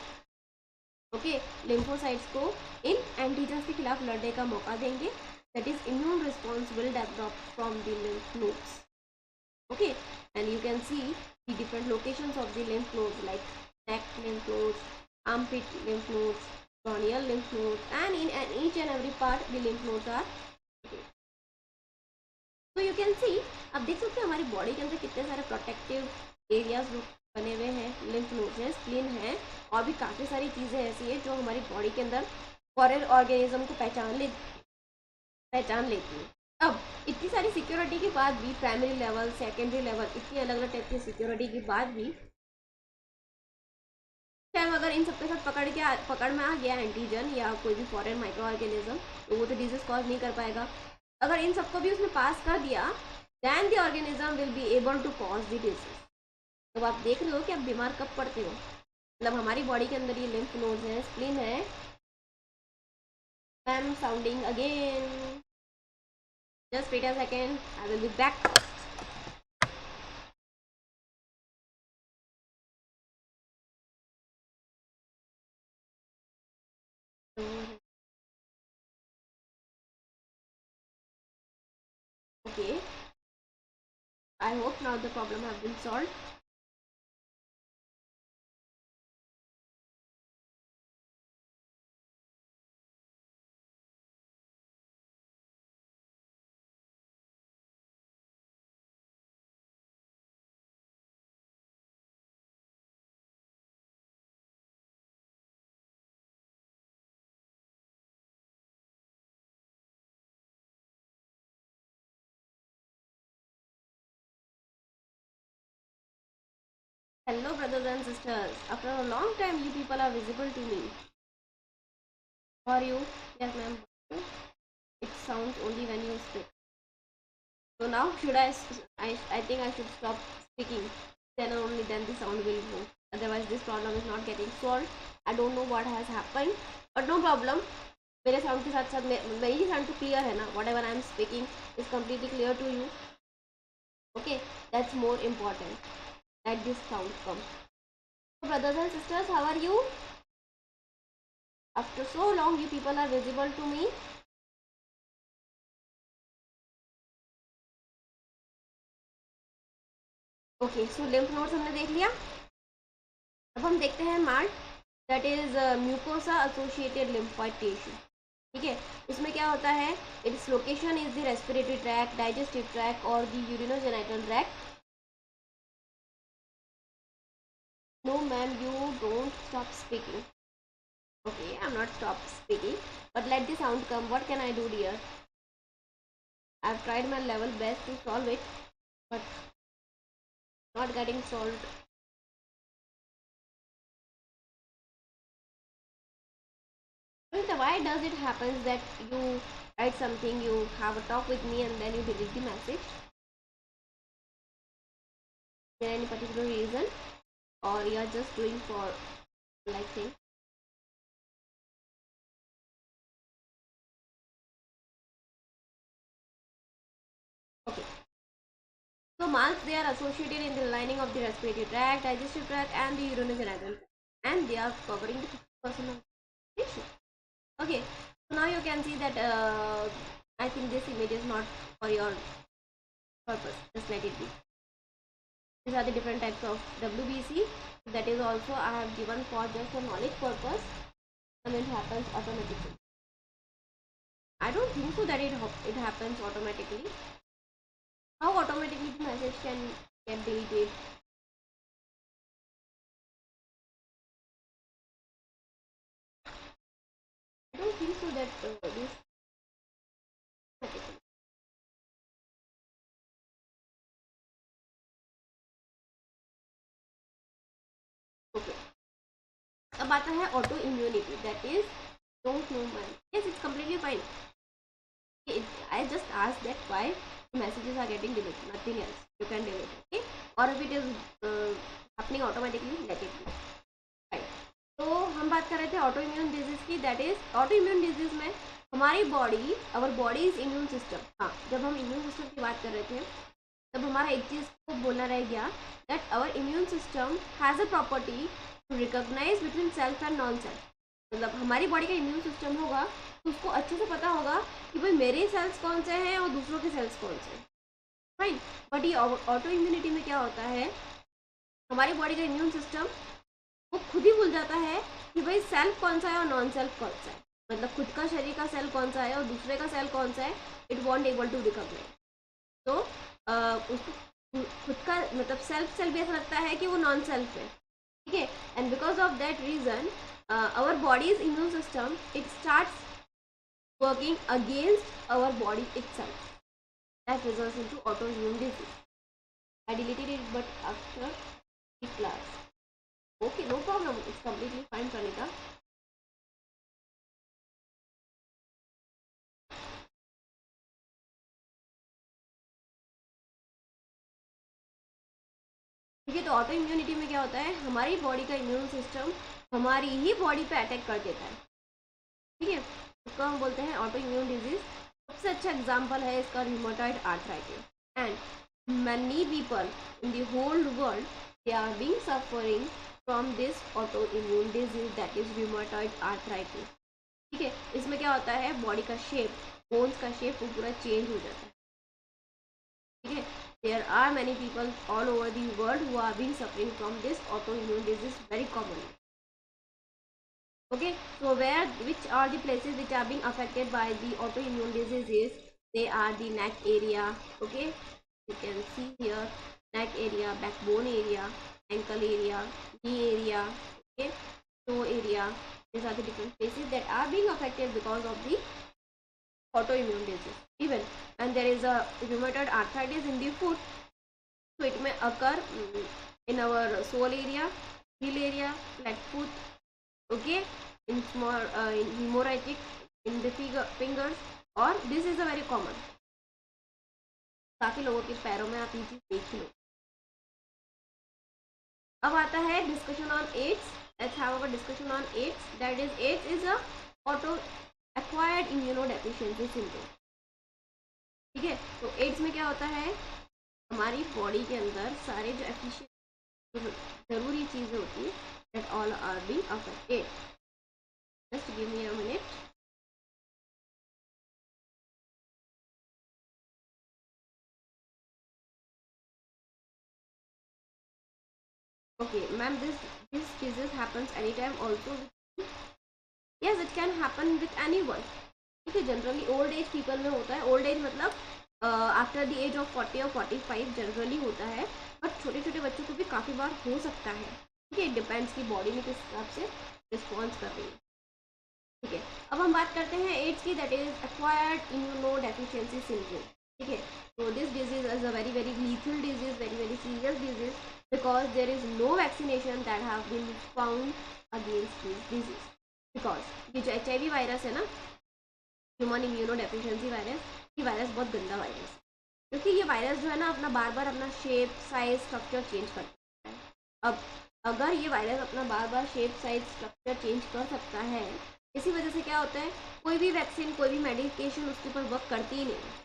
Okay, lymphocytes को इन एंटीजन्स के खिलाफ लड़ने का मौका देंगे, that is immune response will develop from the lymph nodes. Okay, and you can see the different locations of the lymph nodes like neck lymph nodes, armpit lymph nodes, corneal lymph nodes, and in each and every part the lymph nodes are okay. So you can see, आप देख सकते हैं हमारी body के अंदर कितने सारे protective areas बने हुए हैं, लिम्फ नोड्स है, स्प्लीन है, और भी काफ़ी सारी चीज़ें ऐसी है जो हमारी बॉडी के अंदर फॉरेन ऑर्गेनिज्म को पहचान लेती है। अब इतनी सारी सिक्योरिटी के बाद भी, प्राइमरी लेवल, सेकेंडरी लेवल, इतनी अलग अलग टाइप की सिक्योरिटी के बाद भी टाइम अगर इन सबके साथ पकड़ में आ गया एंटीजन या कोई भी फॉरेन माइक्रो ऑर्गेनिज्म, तो वो तो डिजीज कॉज नहीं कर पाएगा। अगर इन सबको भी उसने पास कर दिया, then the organism will be able to cause the disease. तो आप देख रहे हो कि आप बीमार कब पड़ते हो, मतलब हमारी बॉडी के अंदर ये लिम्फ नोड्स है, स्प्लीन है। I am sounding again, just wait a second, I will be back. Okay, I hope now the problem have been solved. Hello brothers and sisters, after a long time you people are visible to me. How are you? Yes ma'am. It sounds only when you speak. So now should I think I should stop speaking, then only then the sound will go. Otherwise this problem is not getting solved. I don't know what has happened, but no problem. मेरे sound के साथ साथ मेरी sound तो clear है ना, whatever I am speaking is completely clear to you. Okay, that's more important that this sound comes. So brothers and sisters, how are you? After so long you people are visible to me. Okay, so lymph nodes हमने देख लिया। अब हम देखते हैं MALT, that is mucosa associated lymphoid tissue. ठीक है, इसमें क्या होता है, its location is the respiratory tract, digestive tract और the urinogenital tract. No ma'am, you don't stop speaking. Okay, I'm not stop speaking, but let the sound come. What can I do, dear? I've tried my level best to solve it, but not getting solved. Why does it happen that you write something, you have a talk with me, and then you delete the message? Is there any particular reason, or you are just doing for like thing? Okay. So marks, they are associated in the lining of the respiratory tract, digestive tract, and the urinary and they are covering the 50% of the tissue. Okay. So now you can see that I think this image is not for your purpose. Just let it be. These are the different types of WBC. That is also I have given for just a knowledge purpose, and it happens automatically. I don't think so that it happens automatically. How automatically the message can get deleted? I don't think so that this. Okay. अब आता है auto immunity, that is don't know man, yes it's completely fine. I just asked that why messages are getting deleted, nothing else. You can delete it, okay? Or if it is happening automatically, let it be. Right. तो हम बात कर रहे थे auto immune disease की, that is auto immune disease में हमारी body, our body is immune system. हाँ, जब हम इम्यून सिस्टम की बात कर रहे थे तब हमारा एक चीज़ को बोलना रह गया, that our immune system has a property to recognise between self and non self. मतलब हमारी बॉडी का इम्यून सिस्टम होगा तो उसको अच्छे से पता होगा कि भाई मेरे सेल्स कौन से हैं और दूसरों के सेल्स कौन से हैं, राइट। बट ये ऑटो इम्यूनिटी में क्या होता है, हमारी बॉडी का इम्यून सिस्टम वो खुद ही भूल जाता है कि भाई सेल्फ कौन सा है और नॉन सेल्फ कौन सा है, मतलब खुद का शरीर का सेल कौन सा है और दूसरे का सेल कौन सा है, it won't able to recognise. तो उसको खुद का मतलब सेल्फ सेल भी ऐसा लगता है कि वो नॉन सेल्फ है, ठीक है। And because of that reason our bodies immune system it starts working against our body itself, that results into autoimmune disease. I deleted it but after the class. Okay, no problem, it's completely fine, Pranita. ठीक है, तो auto immunity में क्या होता है, हमारी body का immune system हमारी ही बॉडी पे अटैक कर देता है, ठीक है। इसको हम बोलते हैं ऑटो इम्यून डिजीज। सबसे अच्छा एग्जाम्पल है इसका rheumatoid arthritis, and many people in the whole world they are being suffering from this auto immune disease, that is rheumatoid arthritis, ठीक है। इसमें क्या होता है, बॉडी का शेप, बोन्स का शेप वो पूरा चेंज हो जाता है, ठीक है। There are many people all over the world who are being suffering from this autoimmune disease very commonly. Okay, so which are the places which are being affected by the autoimmune diseases? They are the neck area. Okay, you can see here neck area, backbone area, ankle area, knee area, okay, toe area. These are the different places that are being affected because of the autoimmune disease. Even when there is a rheumatoid arthritis in the foot, so it may occur in our sole area, heel area, flat foot, okay, in small in hemorrhagic in the fingers, or this is a very common, काफी लोगों के पैरों में आप ये चीज देख ही लो। अब आता है discussion on AIDS. Let's have our discussion on AIDS, that is AIDS is a auto acquired immunodeficiency syndrome, ठीक है। तो एड्स में क्या होता है, हमारी बॉडी के अंदर सारे जो एफिशिएंट जरूरी चीजें होती है that all are being affected. Just give me a minute. Okay, ma'am, this disease happens anytime also. Yes, it can happen with anyone. ठीक है, जनरली ओल्ड एज पीपल में होता है। ओल्ड एज मतलब आफ्टर द एज ऑफ 40 और 45 generally होता है, but छोटे छोटे बच्चों को भी काफ़ी बार हो सकता है, ठीक है। डिपेंड्स की बॉडी में किस हिसाब से रिस्पॉन्स कर रही है, ठीक है। अब हम बात करते हैं एड्स की, that is acquired immuno deficiency syndrome, ठीक है। तो this disease is a very very lethal disease, very very serious disease, because there is no vaccination that have been found against this disease, because ये जो HIV virus है ना, human immuno deficiency virus, ये virus बहुत गंदा virus है, क्योंकि ये वायरस जो है ना अपना बार बार अपना शेप साइज स्ट्रक्चर चेंज करता है। अब अगर ये वायरस अपना बार बार शेप साइज स्ट्रक्चर चेंज कर सकता है, इसी वजह से क्या होता है, कोई भी वैक्सीन कोई भी मेडिकेशन उसके ऊपर वर्क करती ही नहीं।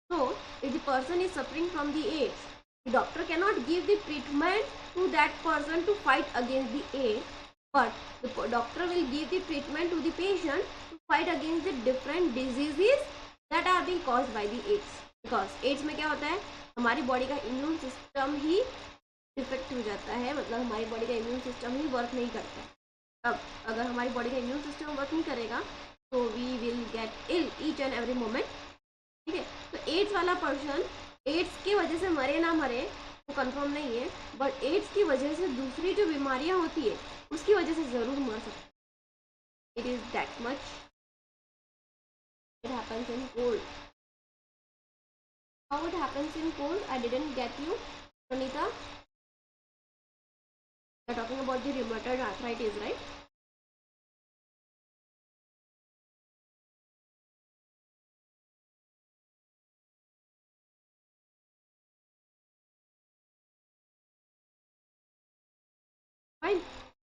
So, if the person is suffering from the AIDS, the doctor cannot give the treatment to that person to fight against the AIDS, but the doctor will give the treatment to the patient to fight against the different diseases that are being caused by the AIDS. Because AIDS में क्या होता है, हमारी body का immune system ही defect हो जाता है, मतलब हमारी बॉडी का इम्यून सिस्टम ही वर्क नहीं करता। अब अगर हमारी बॉडी का इम्यून सिस्टम वर्क नहीं करेगा तो we will get ill each and every moment, ठीक है। तो एड्स वाला पर्सन एड्स की वजह से मरे ना मरे वो कंफर्म नहीं है, बट एड्स की वजह से दूसरी जो बीमारियां होती है उसकी वजह से ज़रूर मर सकता है। It is that much it happens in cold. How it happens in cold, I didn't get you Pranita. You're talking about the rheumatoid arthritis, right? Fine.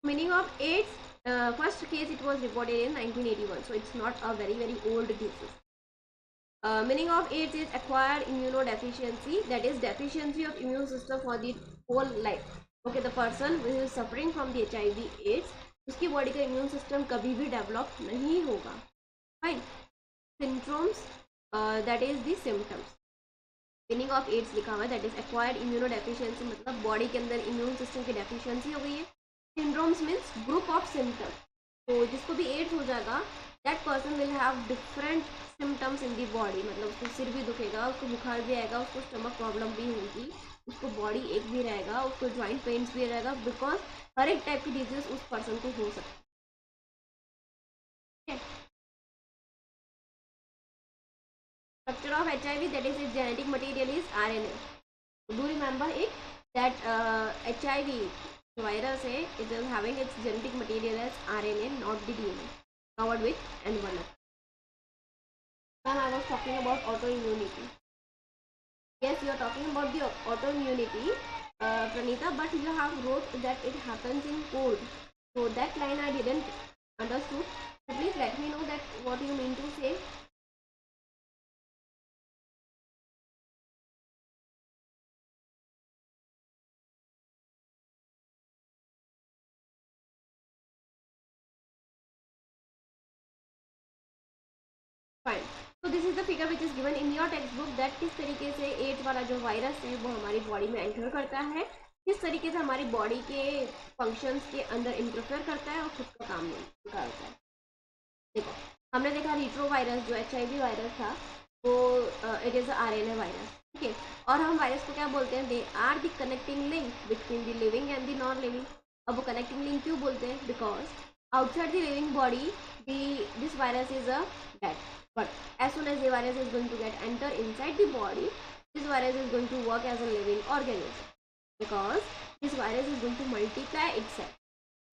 Meaning of AIDS, first case it was reported in 1981, so it's not a very old disease. Meaning of AIDS is acquired immunodeficiency, that is deficiency of immune system for the whole life. Okay, the person who is suffering from the HIV AIDS, उसकी body का immune system कभी भी develop नहीं होगा. Fine. Symptoms, that is the symptoms. Meaning of AIDS लिखा हुआ है, that is acquired immunodeficiency, मतलब बॉडी के अंदर इम्यून सिस्टम की डेफिशिएंसी हो गई है. Syndromes means group of symptoms. तो जिसको भी एड्स हो जाएगा, that person will have different symptoms in the body. मतलब उसको सिर भी दुखेगा, उसको बुखार भी आएगा, उसको स्टमक प्रॉब्लम भी होगी, उसको बॉडी एक भी रहेगा, उसको जॉइंट पेन्स भी रहेगा, बिकॉज हर एक टाइप की डिजीज उस पर्सन को हो सकती है. Structure of HIV, that is its genetic material is RNA. Do remember it that HIV virus it is having its genetic material as RNA, not the DNA, covered with envelope. Then I was talking about autoimmunity. Yes, you are talking about the autoimmunity, Pranita, but you have wrote that it happens in cold. So that line I didn't understood. So please let me know that what you mean to say. Fine. तो this is the figure which is given in your textbook, दैट किस तरीके से ads वाला जो virus है वो हमारी बॉडी में एंटर करता है, किस तरीके से हमारी बॉडी के फंक्शंस के अंदर इंटरफेयर करता है और खुद का काम निकालता है. देखो, हमने देखा रिट्रो वायरस जो HIV वायरस था वो इट इज़ RNA वायरस. ठीक है, और हम वायरस को क्या बोलते हैं, they are the connecting link between the living and the non living. अब वो कनेक्टिंग लिंक क्यों बोलते हैं, because outside the living body this virus is a dead, but as soon as the virus is going to get enter inside the body, this virus is going to work as a living organism, because this virus is going to multiply itself.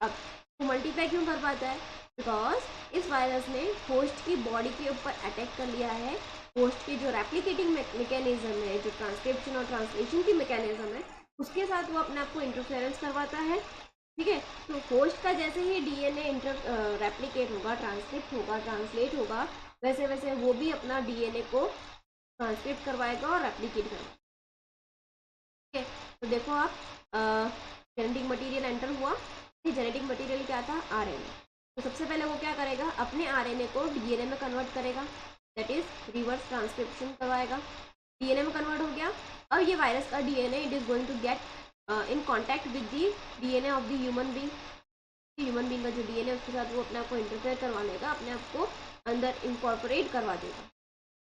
अब वो multiply क्यों कर पाता है, because इस virus ने host की body के ऊपर अटैक कर लिया है. होस्ट की जो रेप्लिकेटिंग मैकेनिज्म है, जो ट्रांसक्रिप्शन और ट्रांसलेशन की मैकेनिज्म है, उसके साथ वो अपने आप को इंटरफेरेंस करवाता है. ठीक है, तो होस्ट का जैसे ही DNA रेप्लिकेट होगा, ट्रांसक्रिप्ट होगा, ट्रांसलेट होगा, वैसे वैसे वो भी अपना DNA को ट्रांसक्रिप्ट करवाएगा और रेप्लिकेट करवाएगा. ठीक है, तो देखो आप जेनेटिक मटेरियल एंटर हुआ. जेनेटिक मटेरियल क्या था, RNA. तो सबसे पहले वो क्या करेगा, अपने RNA को DNA में कन्वर्ट करेगा, दैट इज रिवर्स ट्रांसक्रिप्शन करवाएगा. DNA में कन्वर्ट हो गया. अब ये वायरस का DNA it is going to get in contact with the DNA of the human being. Human being का जो DNA उसके साथ वो अपने आप को इंटरफेयर करवा लेगा, अपने आप को अंदर इनकॉर्पोरेट करवा देगा.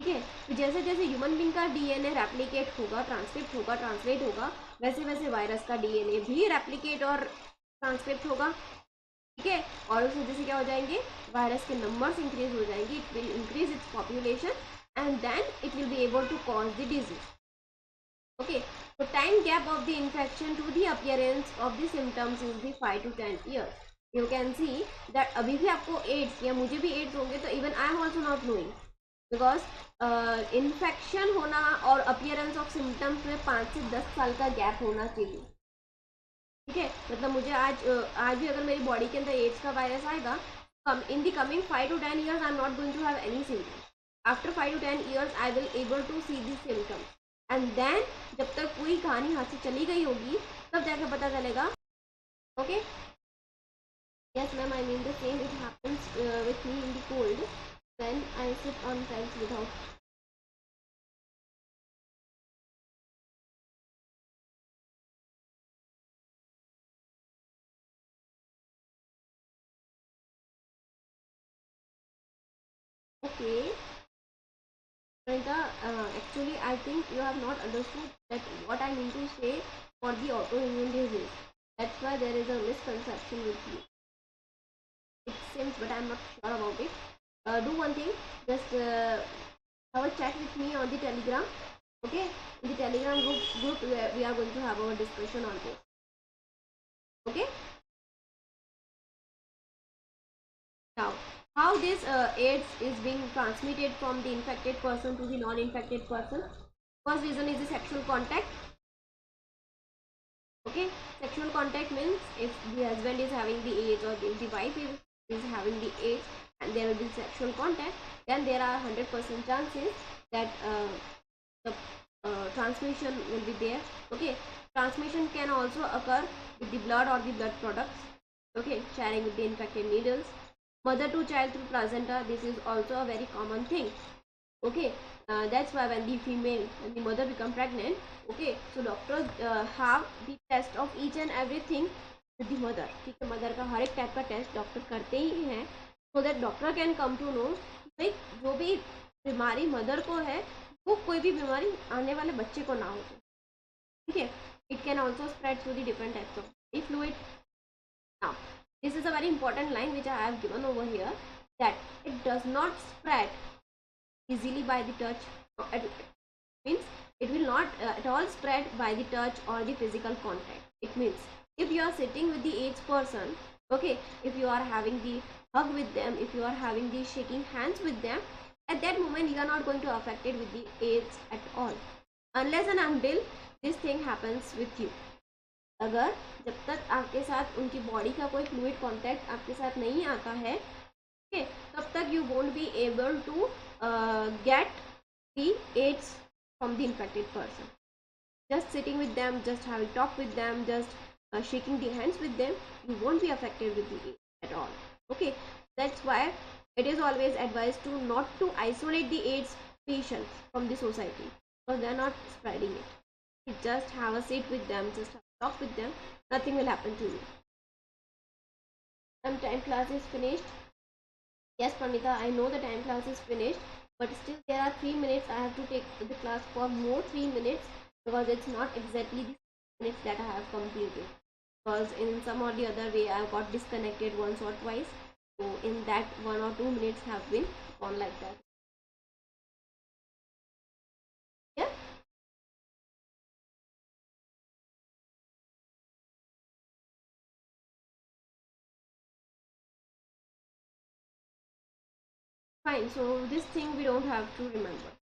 ठीक है, तो जैसे जैसे ह्यूमन बींग का DNA रेप्लिकेट होगा, ट्रांसक्रिप्ट होगा, ट्रांसलेट होगा, वैसे वैसे वायरस का DNA भी रेप्लिकेट और ट्रांसक्रिप्ट होगा. ठीक है, और उस वजह से क्या हो जाएंगे, वायरस के नंबर्स इंक्रीज हो जाएंगे. It will increase its population and then it will be able to cause the disease. Okay, so time gap of the infection to the appearance of the symptoms is the 5 to 10 years. You can see that अभी भी आपको AIDS या मुझे भी AIDS होंगे तो even I am also not knowing, because infection होना और appearance of symptoms में 5 से 10 साल का gap होना चाहिए. ठीक है, मतलब मुझे आज भी अगर मेरी बॉडी के अंदर AIDS का वायरस आएगा, in the coming 5 to 10 years I am not going to have any symptoms. After 5 to 10 years I will able to see the symptoms. And then जब तक पूरी कहानी हाथ से चली गई होगी तब जाकर पता चलेगा. Okay, yes ma'am, I mean the same it happens with me in the cold when I sit on times without. Okay, actually I think you have not understood that what I mean to say for the autoimmune disease. That's why there is a misconception with you. It seems, but I am not sure about it. Do one thing, just have a chat with me on the Telegram. Okay, in the Telegram group we are going to have our discussion on this. Okay. Now, how this AIDS is being transmitted from the infected person to the non-infected person? First reason is the sexual contact. Okay, Sexual contact means if the husband is having the AIDS or if the wife is having the AIDS and there will be sexual contact, then there are 100% chances that the transmission will be there. Okay, transmission can also occur with the blood or the blood products. Okay, sharing with the infected needles. Mother to child through placenta, this is also a very common thing. Okay, that's why when the mother become pregnant, okay, so doctors have the test of each and everything with the mother. ठीक है, mother का हर एक type का test doctor करते ही हैं, so that doctor can come to know भाई जो भी बीमारी मदर को है वो कोई भी बीमारी आने वाले बच्चे को ना हो जाए. ठीक है, it can also spread through the different types of body fluid. Now, this is a very important line which I have given over here, that it does not spread easily by the touch. It means it will not at all spread by the touch or the physical contact. It means if you are sitting with the AIDS person, okay, if you are having the hug with them, if you are having the shaking hands with them, at that moment you are not going to affect it with the AIDS at all, unless and until this thing happens with you. अगर जब तक आपके साथ उनकी body का कोई fluid contact आपके साथ नहीं आता है, okay, तब तक you won't be able to get the AIDS from the infected person. Just sitting with them, just having talk with them, just shaking the hands with them, you won't be affected with the AIDS at all. Okay, that's why it is always advised to not to isolate the AIDS patients from the society, because they are not spreading it. You just have a sit with them, just have a talk with them, nothing will happen to you. And time class is finished. Yes, Pranita, I know the time class is finished, but still there are 3 minutes. I have to take the class for more 3 minutes, because it's not exactly the minutes that I have completed, because in some or the other way I got disconnected once or twice, so in that 1 or 2 minutes have been gone like that. Yeah, fine. So this thing we don't have to remember.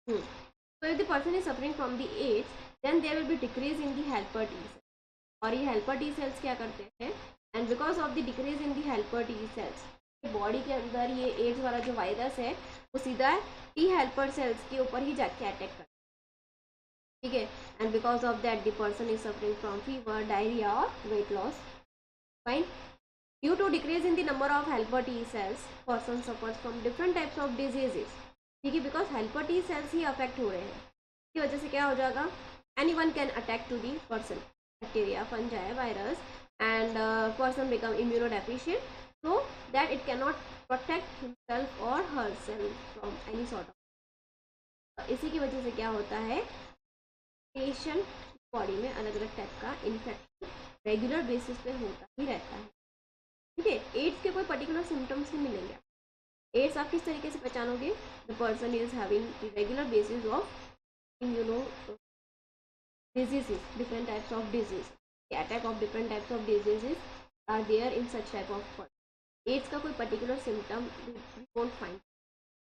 So if the person is suffering from the AIDS, then there will be decrease in the helper T cells. और ये helper T cells क्या करते हैं, and because of the decrease in the helper T cells, body के अंदर ये ads वाला जो वायरस है वो सीधा टी हेल्पर सेल्स के ऊपर ही जाके अटैक करता है. ठीक है, and because of that the person is suffering from fever, diarrhoea और weight loss. Fine. Due to decrease in the number of helper T cells, person suffers from different types of diseases. ठीक है, because helper T cells ही affect हो रहे हैं, इसकी वजह से क्या हो जाएगा, any one can attack to the person, bacteria, fungi, virus, and person become immunodeficient, so that it cannot protect himself or herself from any sort of. इसी की वजह से क्या होता है, पेशेंट बॉडी में अलग अलग टाइप का इन्फेक्शन रेगुलर बेसिस पे होता ही रहता है. ठीक है, एड्स के कोई पर्टिकुलर सिम्टम्स नहीं मिलेंगे. एड्स आप किस तरीके से पहचानोगे, the person is having regular basis of immuno diseases, different types of disease, attack of different types of diseases are there in such type of person. AIDS का कोई particular symptom we won't find.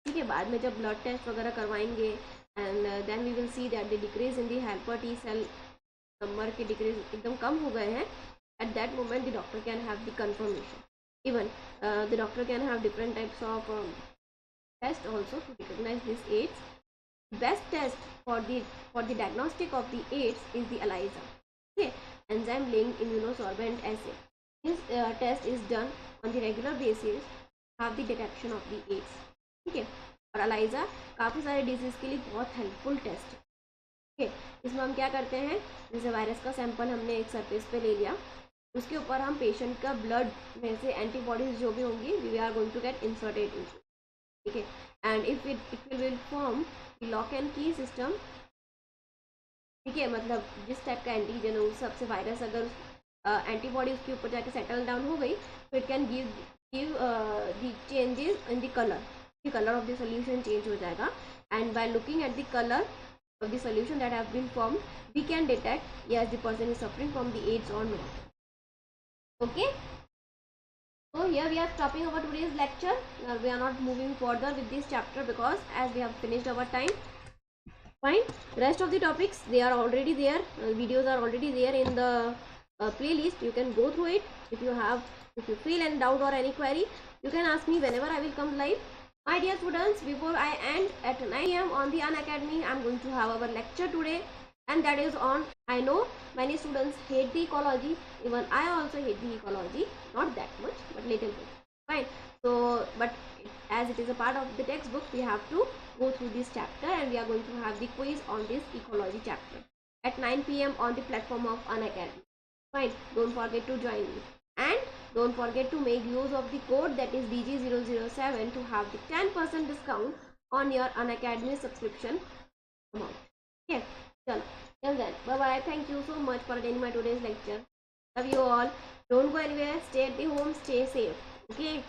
ठीक है, बाद में जब blood test वगैरह करवाएंगे and then we will see that the decrease in the helper T cell number के डिक्रीज एकदम कम हो गए हैं. Eight that moment the doctor can have the confirmation. Even the doctor can have different types of test also to recognise this AIDS. Best test for the diagnostic of the AIDS is the ELISA. ठीक है, enzyme linked immunosolvent assay. This test is done on the regular basis, have the detection of the AIDS. ठीक है, और ELISA काफ़ी सारे disease के लिए बहुत हेल्पफुल टेस्ट है. ठीक है, इसमें हम क्या करते हैं, जैसे वायरस का सैंपल हमने एक सरफेस पे ले लिया, उसके ऊपर हम पेशेंट का ब्लड में से एंटीबॉडीज जो भी होंगी we are going to get inserted in. ठीक है, and if it will form lock and key system. ठीक है, मतलब जिस टाइप का एंटीजन हो उस सबसे वायरस अगर एंटीबॉडी उसके ऊपर जाके सेटल डाउन हो गई, तो it can give the changes in the colour of the solution change हो जाएगा. And by looking at the colour of the solution that have been form we can detect yes the person is suffering from the AIDS और not. Okay, so here we are stopping our today's lecture. We are not moving further with this chapter because as we have finished our time. Fine. Rest of the topics, they are already there. Videos are already there in the playlist. You can go through it. If you feel any doubt or any query, you can ask me whenever I will come live. My dear students, before I end at 9 a.m. on the Unacademy, I am going to have our lecture today, and that is on. I know many students hate the ecology. Even I also hate the ecology. Not that much, but little bit. Fine. So, but as it is a part of the textbook, we have to go through this chapter, and we are going to have the quiz on this ecology chapter at 9 p.m. on the platform of Unacademy. Fine. Don't forget to join me, and don't forget to make use of the code that is DG007 to have the 10% discount on your Unacademy subscription amount. Okay. Chalo. Till then, bye bye. Thank you so much for attending my today's lecture. Love you all. Don't go anywhere. Stay at the home. Stay safe. Okay.